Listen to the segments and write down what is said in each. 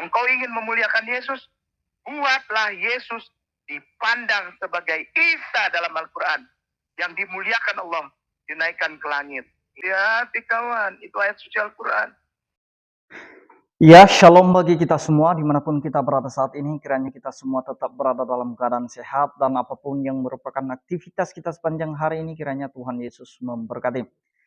Kalau engkau ingin memuliakan Yesus, buatlah Yesus dipandang sebagai Isa dalam Al-Quran. Yang dimuliakan Allah, dinaikkan ke langit. Hati kawan, itu ayat suci Al-Quran. Ya, shalom bagi kita semua dimanapun kita berada saat ini. Kiranya kita semua tetap berada dalam keadaan sehat dan apapun yang merupakan aktivitas kita sepanjang hari ini, kiranya Tuhan Yesus memberkati.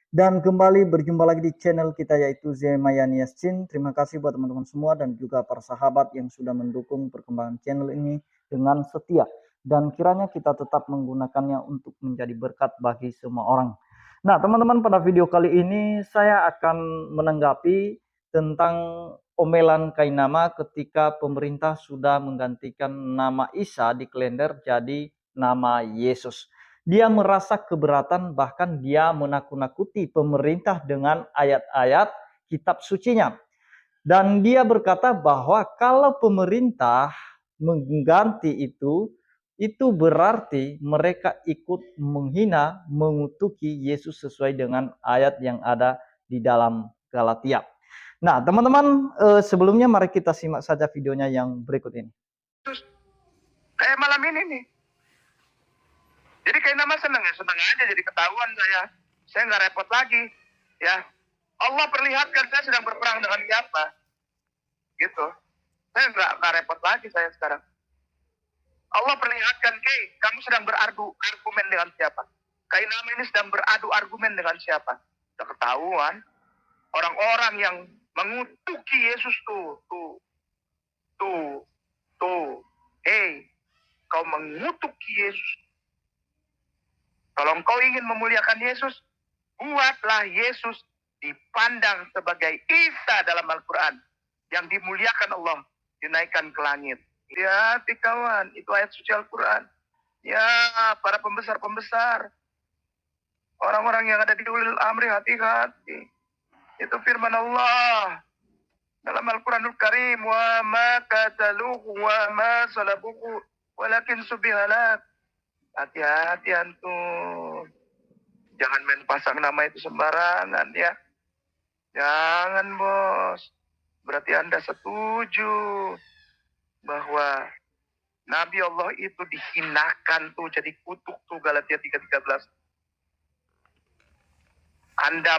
Dan kembali berjumpa lagi di channel kita yaitu Zemayan Yasin. Terima kasih buat teman-teman semua dan juga para sahabat yang sudah mendukung perkembangan channel ini dengan setia. Dan kiranya kita tetap menggunakannya untuk menjadi berkat bagi semua orang. Nah teman-teman, pada video kali ini saya akan menanggapi tentang omelan Kainama ketika pemerintah sudah menggantikan nama Isa di kalender jadi nama Yesus. Dia merasa keberatan, bahkan dia menakut-nakuti pemerintah dengan ayat-ayat kitab sucinya. Dan dia berkata bahwa kalau pemerintah mengganti itu berarti mereka ikut menghina, mengutuki Yesus sesuai dengan ayat yang ada di dalam Galatia. Nah, teman-teman, sebelumnya mari kita simak saja videonya yang berikut ini. Kayak malam ini nih. Jadi kayak nama seneng ya, seneng aja jadi ketahuan saya. Saya nggak repot lagi, ya. Allah perlihatkan saya sedang berperang dengan siapa, gitu. Saya nggak repot lagi saya sekarang. Allah perlihatkan, kamu sedang beradu argumen dengan siapa? Kainama ini sedang beradu argumen dengan siapa? Sudah ketahuan. Orang-orang yang mengutuki Yesus tuh. Kau mengutuki Yesus. Kalau engkau ingin memuliakan Yesus, buatlah Yesus dipandang sebagai Isa dalam Al-Quran. Yang dimuliakan Allah, dinaikkan ke langit. Hati kawan, itu ayat suci Al-Quran. Ya, para pembesar-pembesar, orang-orang yang ada di ulil amri, hati-hati. Itu firman Allah dalam Al-Quranul Karim, wa ma qataluhu wa ma salabuhu walakin subihalat. Hati-hati antum. Jangan main pasang nama itu sembarangan ya. Jangan bos. Berarti Anda setuju bahwa Nabi Allah itu dihinakan tuh, jadi kutuk tuh, Galatia 3:13. Anda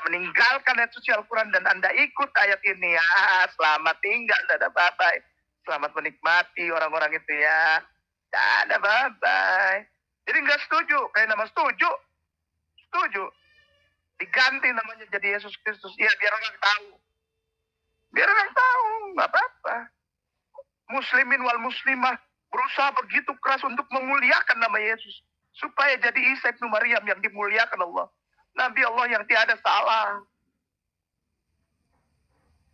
meninggalkan ayat suci Al-Quran dan Anda ikut ayat ini ya, selamat tinggal, dadah bye-bye. Selamat menikmati orang-orang itu ya. Dadah bye-bye. Jadi nggak setuju, kayak nama setuju. Diganti namanya jadi Yesus Kristus. Ya biar orang tahu. Biar orang tahu, nggak apa-apa. Muslimin wal muslimah berusaha begitu keras untuk memuliakan nama Yesus. Supaya jadi Isa ibnu Maryam yang dimuliakan Allah. Nabi Allah yang tiada salah.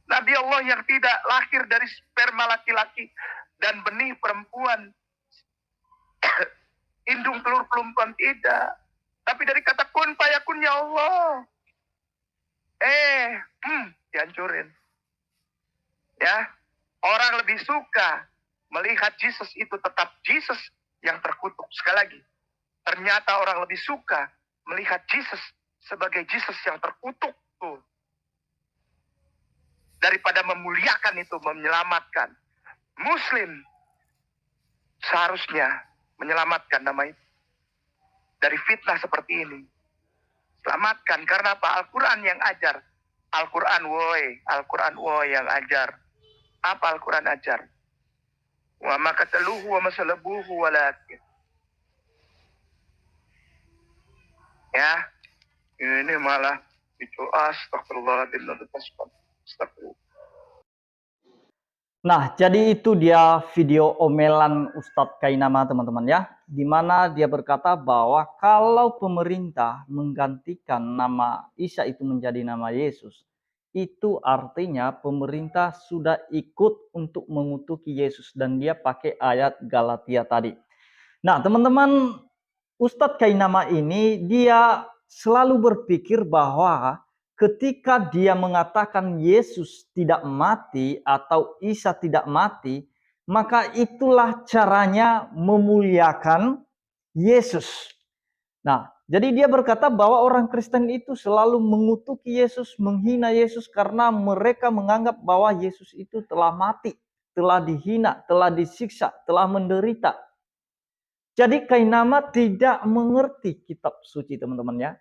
Nabi Allah yang tidak lahir dari sperma laki-laki dan benih perempuan. Indung telur perempuan tidak. Tapi dari kata kun fayakunnya Allah. Dihancurin. Ya, orang lebih suka melihat Yesus itu tetap Yesus yang terkutuk. Sekali lagi, ternyata orang lebih suka melihat Yesus sebagai Yesus yang terkutuk tuh, daripada memuliakan itu, menyelamatkan. Muslim seharusnya menyelamatkan nama itu dari fitnah seperti ini. Selamatkan, karena apa? Al-Quran yang ajar. Al-Quran woi yang ajar. Apa Al-Quran ajar? Wa ma qataluhu wa ma salabuhu walakin. Ya, ini malah itu astagfirullahaladzim. Nah, jadi itu dia video omelan Ustadz Kainama teman-teman ya. Dimana dia berkata bahwa kalau pemerintah menggantikan nama Isa itu menjadi nama Yesus, itu artinya pemerintah sudah ikut untuk mengutuki Yesus. Dan dia pakai ayat Galatia tadi. Nah teman-teman, Ustadz Kainama ini dia selalu berpikir bahwa ketika dia mengatakan Yesus tidak mati atau Isa tidak mati, maka itulah caranya memuliakan Yesus. Nah, Jadi dia berkata bahwa orang Kristen itu selalu mengutuki Yesus, menghina Yesus karena mereka menganggap bahwa Yesus itu telah mati, telah dihina, telah disiksa, telah menderita. Jadi Kainama tidak mengerti kitab suci, teman-teman ya.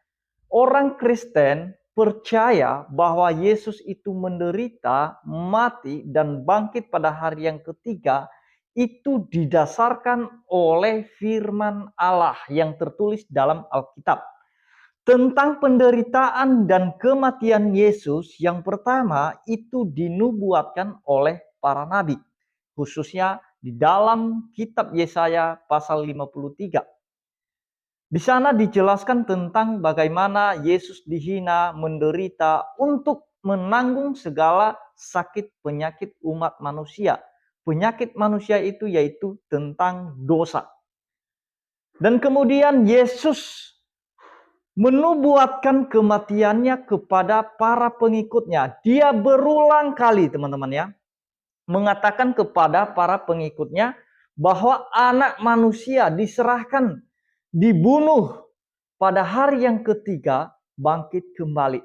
Orang Kristen percaya bahwa Yesus itu menderita, mati, dan bangkit pada hari yang ketiga itu didasarkan oleh firman Allah yang tertulis dalam Alkitab. Tentang penderitaan dan kematian Yesus, yang pertama itu dinubuatkan oleh para nabi, khususnya di dalam kitab Yesaya pasal 53. Di sana dijelaskan tentang bagaimana Yesus dihina, menderita untuk menanggung segala sakit penyakit umat manusia. Penyakit manusia itu yaitu tentang dosa. Dan kemudian Yesus menubuatkan kematiannya kepada para pengikutnya. Dia berulang kali, teman-teman ya, mengatakan kepada para pengikutnya bahwa anak manusia diserahkan, dibunuh, pada hari yang ketiga bangkit kembali.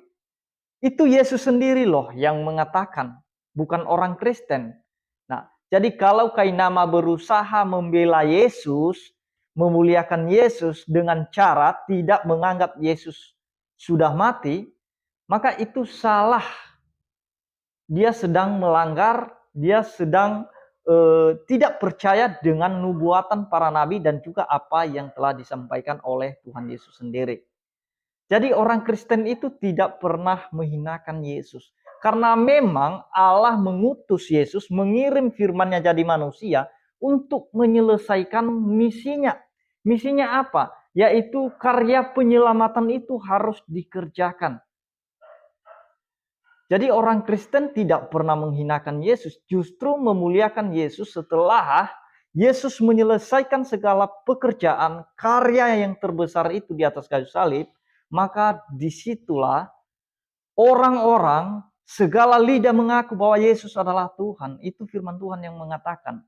Itu Yesus sendiri loh yang mengatakan, bukan orang Kristen. Nah, jadi kalau Kainama berusaha membela Yesus, memuliakan Yesus dengan cara tidak menganggap Yesus sudah mati, maka itu salah. Dia sedang melanggar, dia sedang tidak percaya dengan nubuatan para nabi dan juga apa yang telah disampaikan oleh Tuhan Yesus sendiri. Jadi orang Kristen itu tidak pernah menghinakan Yesus. Karena memang Allah mengutus Yesus, mengirim firman-Nya jadi manusia untuk menyelesaikan misinya. Misinya apa? Yaitu karya penyelamatan itu harus dikerjakan. Jadi orang Kristen tidak pernah menghinakan Yesus, justru memuliakan Yesus setelah Yesus menyelesaikan segala pekerjaan karya yang terbesar itu di atas kayu salib. Maka disitulah orang-orang, segala lidah mengaku bahwa Yesus adalah Tuhan. Itu firman Tuhan yang mengatakan.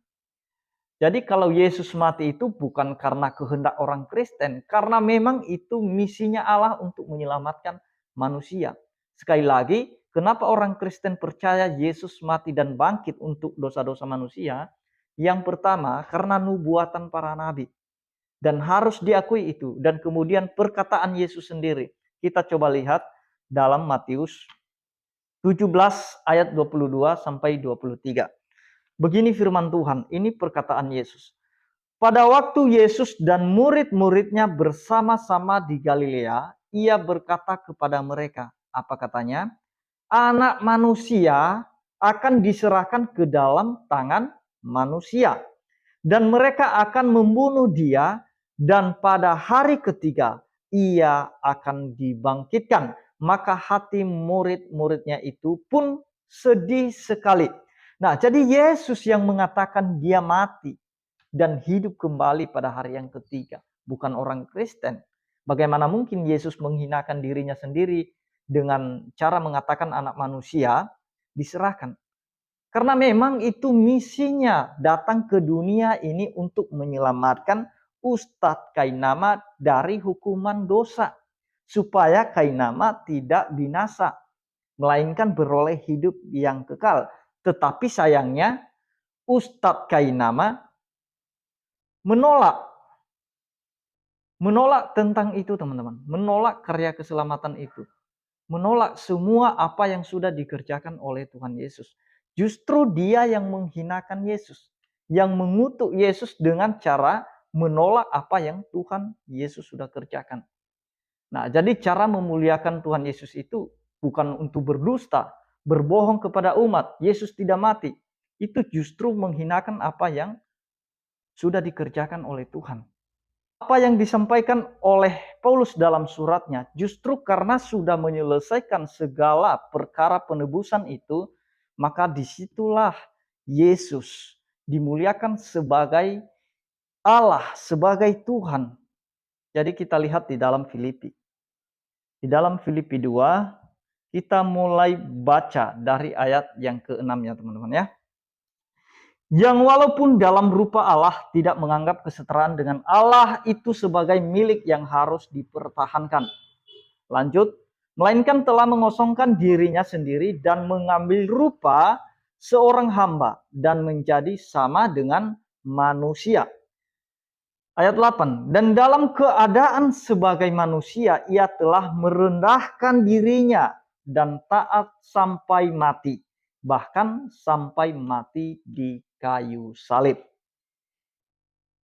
Jadi kalau Yesus mati itu bukan karena kehendak orang Kristen, karena memang itu misinya Allah untuk menyelamatkan manusia. Sekali lagi, kenapa orang Kristen percaya Yesus mati dan bangkit untuk dosa-dosa manusia? Yang pertama, karena nubuatan para nabi. Dan harus diakui itu. Dan kemudian perkataan Yesus sendiri. Kita coba lihat dalam Matius 17 ayat 22 sampai 23. Begini firman Tuhan, ini perkataan Yesus. Pada waktu Yesus dan murid-muridnya bersama-sama di Galilea, ia berkata kepada mereka, apa katanya? Anak manusia akan diserahkan ke dalam tangan manusia. Dan mereka akan membunuh dia, dan pada hari ketiga ia akan dibangkitkan. Maka hati murid-muridnya itu pun sedih sekali. Nah, jadi Yesus yang mengatakan dia mati dan hidup kembali pada hari yang ketiga, bukan orang Kristen. Bagaimana mungkin Yesus menghinakan dirinya sendiri dengan cara mengatakan anak manusia diserahkan? Karena memang itu misinya datang ke dunia ini untuk menyelamatkan Ustadz Kainama dari hukuman dosa. Supaya Kainama tidak binasa, melainkan beroleh hidup yang kekal. Tetapi sayangnya Ustadz Kainama menolak tentang itu, teman-teman. Menolak karya keselamatan itu. Menolak semua apa yang sudah dikerjakan oleh Tuhan Yesus. Justru dia yang menghinakan Yesus, yang mengutuk Yesus dengan cara menolak apa yang Tuhan Yesus sudah kerjakan. Nah, jadi cara memuliakan Tuhan Yesus itu bukan untuk berdusta, berbohong kepada umat, Yesus tidak mati. Itu justru menghinakan apa yang sudah dikerjakan oleh Tuhan. Apa yang disampaikan oleh Paulus dalam suratnya, justru karena sudah menyelesaikan segala perkara penebusan itu, maka disitulah Yesus dimuliakan sebagai Allah, sebagai Tuhan. Jadi kita lihat di dalam Filipi. Di dalam Filipi 2, kita mulai baca dari ayat yang ke-6 ya teman-teman ya. yang walaupun dalam rupa Allah tidak menganggap kesetaraan dengan Allah itu sebagai milik yang harus dipertahankan. Lanjut, melainkan telah mengosongkan dirinya sendiri dan mengambil rupa seorang hamba dan menjadi sama dengan manusia. Ayat 8, dan dalam keadaan sebagai manusia ia telah merendahkan dirinya dan taat sampai mati, bahkan sampai mati di kayu salib.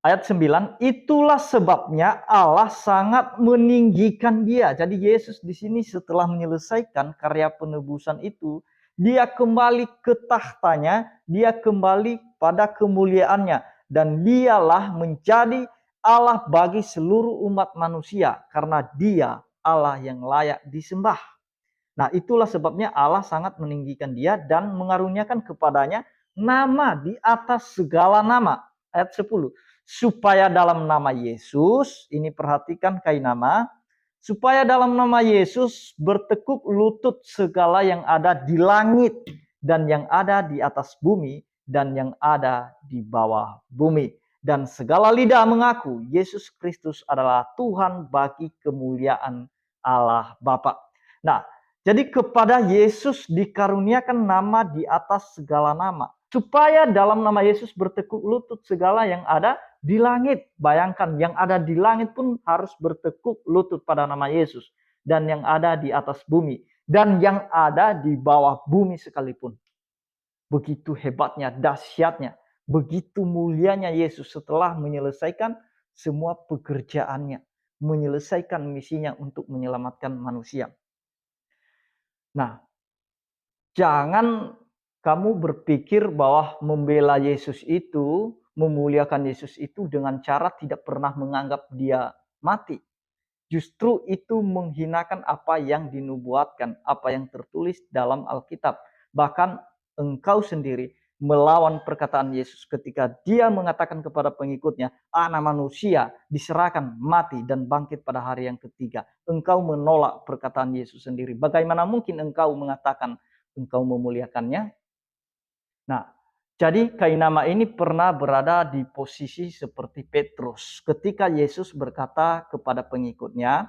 Ayat 9, itulah sebabnya Allah sangat meninggikan dia. Jadi Yesus di sini setelah menyelesaikan karya penebusan itu, dia kembali ke tahtanya, dia kembali pada kemuliaannya, dan dialah menjadi Allah bagi seluruh umat manusia, karena dia Allah yang layak disembah. Nah, itulah sebabnya Allah sangat meninggikan dia dan mengaruniakan kepadanya nama di atas segala nama. Ayat 10. Supaya dalam nama Yesus, ini perhatikan kainama, supaya dalam nama Yesus bertekuk lutut segala yang ada di langit dan yang ada di atas bumi dan yang ada di bawah bumi. Dan segala lidah mengaku Yesus Kristus adalah Tuhan bagi kemuliaan Allah Bapa. Nah, jadi kepada Yesus dikaruniakan nama di atas segala nama. Supaya dalam nama Yesus bertekuk lutut segala yang ada di langit. Bayangkan, yang ada di langit pun harus bertekuk lutut pada nama Yesus. Dan yang ada di atas bumi. Dan yang ada di bawah bumi sekalipun. Begitu hebatnya, dahsyatnya, begitu mulianya Yesus setelah menyelesaikan semua pekerjaannya, menyelesaikan misinya untuk menyelamatkan manusia. Nah, jangan kamu berpikir bahwa membela Yesus itu, memuliakan Yesus itu dengan cara tidak pernah menganggap dia mati. Justru itu menghinakan apa yang dinubuatkan, apa yang tertulis dalam Alkitab. Bahkan engkau sendiri melawan perkataan Yesus ketika dia mengatakan kepada pengikutnya, anak manusia diserahkan mati dan bangkit pada hari yang ketiga. Engkau menolak perkataan Yesus sendiri. Bagaimana mungkin engkau mengatakan engkau memuliakannya? Nah, jadi kainama ini pernah berada di posisi seperti Petrus. Ketika Yesus berkata kepada pengikutnya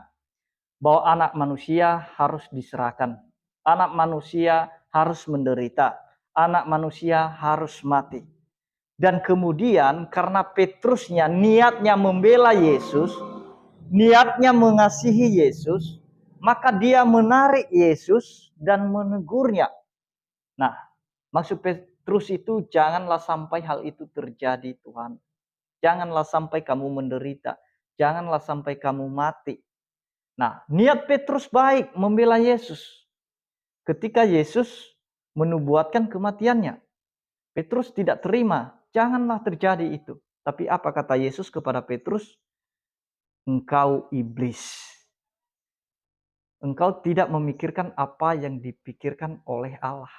bahwa anak manusia harus diserahkan. Anak manusia harus menderita. Anak manusia harus mati. Dan kemudian karena Petrusnya niatnya membela Yesus, niatnya mengasihi Yesus, maka dia menarik Yesus dan menegurnya. Nah, maksud Petrus itu janganlah sampai hal itu terjadi, Tuhan. Janganlah sampai kamu menderita. Janganlah sampai kamu mati. Nah, niat Petrus baik membela Yesus. Ketika Yesus menubuatkan kematiannya, Petrus tidak terima. Janganlah terjadi itu. Tapi apa kata Yesus kepada Petrus? Engkau iblis. Engkau tidak memikirkan apa yang dipikirkan oleh Allah.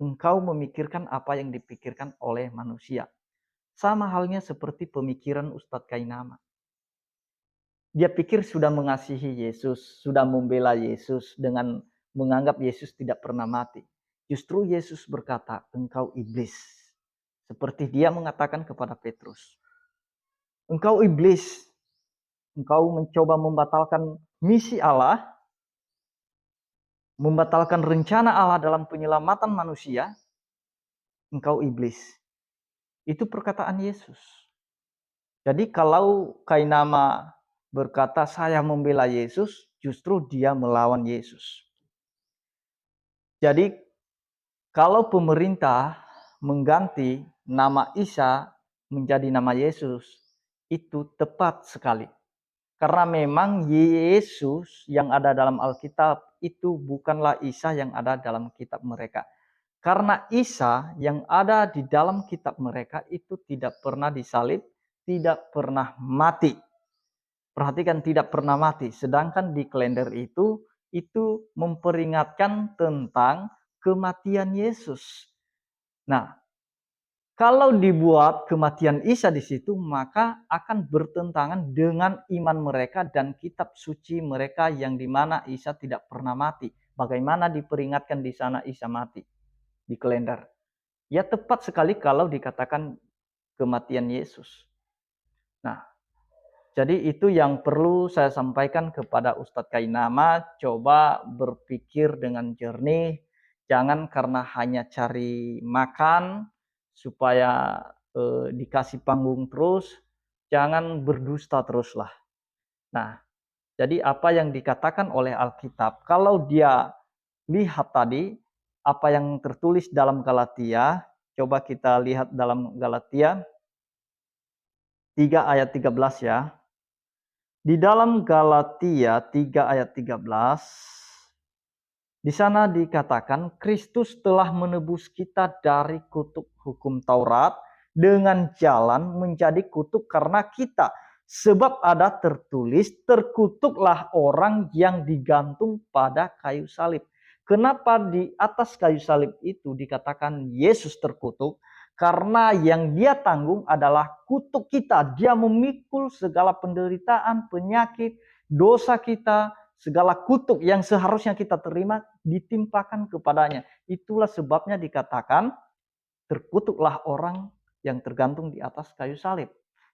Engkau memikirkan apa yang dipikirkan oleh manusia. Sama halnya seperti pemikiran Ustadz Kainama. Dia pikir sudah mengasihi Yesus, sudah membela Yesus dengan menganggap Yesus tidak pernah mati. Justru Yesus berkata, engkau iblis. Seperti dia mengatakan kepada Petrus. Engkau iblis. Engkau mencoba membatalkan misi Allah, membatalkan rencana Allah dalam penyelamatan manusia. Engkau iblis. Itu perkataan Yesus. Jadi kalau Kainama berkata saya membela Yesus, justru dia melawan Yesus. Jadi kalau pemerintah mengganti nama Isa menjadi nama Yesus, itu tepat sekali. Karena memang Yesus yang ada dalam Alkitab itu bukanlah Isa yang ada dalam kitab mereka. Karena Isa yang ada di dalam kitab mereka itu tidak pernah disalib, tidak pernah mati. Perhatikan, tidak pernah mati. Sedangkan di kalender itu memperingatkan tentang kematian Yesus. Nah, kalau dibuat kematian Isa di situ, maka akan bertentangan dengan iman mereka dan kitab suci mereka yang dimana Isa tidak pernah mati. Bagaimana diperingatkan di sana Isa mati di kalender? Ya tepat sekali kalau dikatakan kematian Yesus. Nah, jadi itu yang perlu saya sampaikan kepada Ustadz Kainama, coba berpikir dengan jernih, jangan karena hanya cari makan supaya dikasih panggung terus, jangan berdusta teruslah. Nah, jadi apa yang dikatakan oleh Alkitab, kalau dia lihat tadi apa yang tertulis dalam Galatia, coba kita lihat dalam Galatia 3 ayat 13 ya. Di dalam Galatia 3 ayat 13, di sana dikatakan Kristus telah menebus kita dari kutuk hukum Taurat dengan jalan menjadi kutuk karena kita. Sebab ada tertulis, terkutuklah orang yang digantung pada kayu salib. Kenapa di atas kayu salib itu dikatakan Yesus terkutuk? Karena yang dia tanggung adalah kutuk kita. Dia memikul segala penderitaan, penyakit, dosa kita, segala kutuk yang seharusnya kita terima ditimpakan kepadanya. Itulah sebabnya dikatakan terkutuklah orang yang tergantung di atas kayu salib.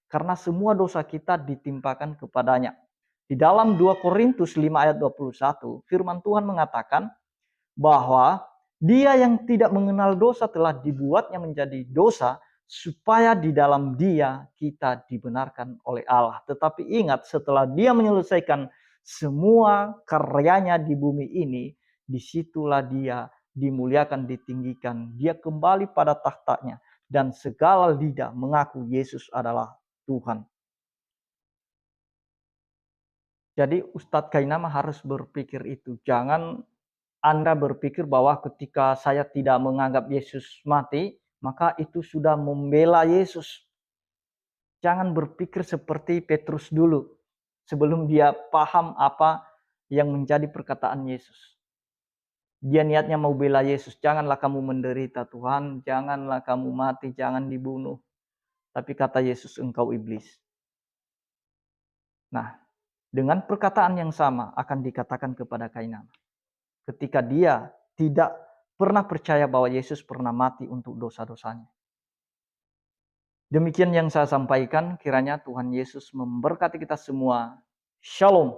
Karena semua dosa kita ditimpakan kepadanya. Di dalam 2 Korintus 5 ayat 21, firman Tuhan mengatakan bahwa dia yang tidak mengenal dosa telah dibuatnya menjadi dosa supaya di dalam dia kita dibenarkan oleh Allah. Tetapi ingat, setelah dia menyelesaikan semua karyanya di bumi ini, disitulah dia dimuliakan, ditinggikan. Dia kembali pada tahtanya dan segala lidah mengaku Yesus adalah Tuhan. Jadi Ustadz Kainama harus berpikir itu. Jangan Anda berpikir bahwa ketika saya tidak menganggap Yesus mati, maka itu sudah membela Yesus. Jangan berpikir seperti Petrus dulu, sebelum dia paham apa yang menjadi perkataan Yesus. Dia niatnya mau bela Yesus. Janganlah kamu menderita Tuhan, janganlah kamu mati, jangan dibunuh. Tapi kata Yesus, engkau iblis. Nah, dengan perkataan yang sama akan dikatakan kepada Kainama. Ketika dia tidak pernah percaya bahwa Yesus pernah mati untuk dosa-dosanya. Demikian yang saya sampaikan, kiranya Tuhan Yesus memberkati kita semua. Shalom.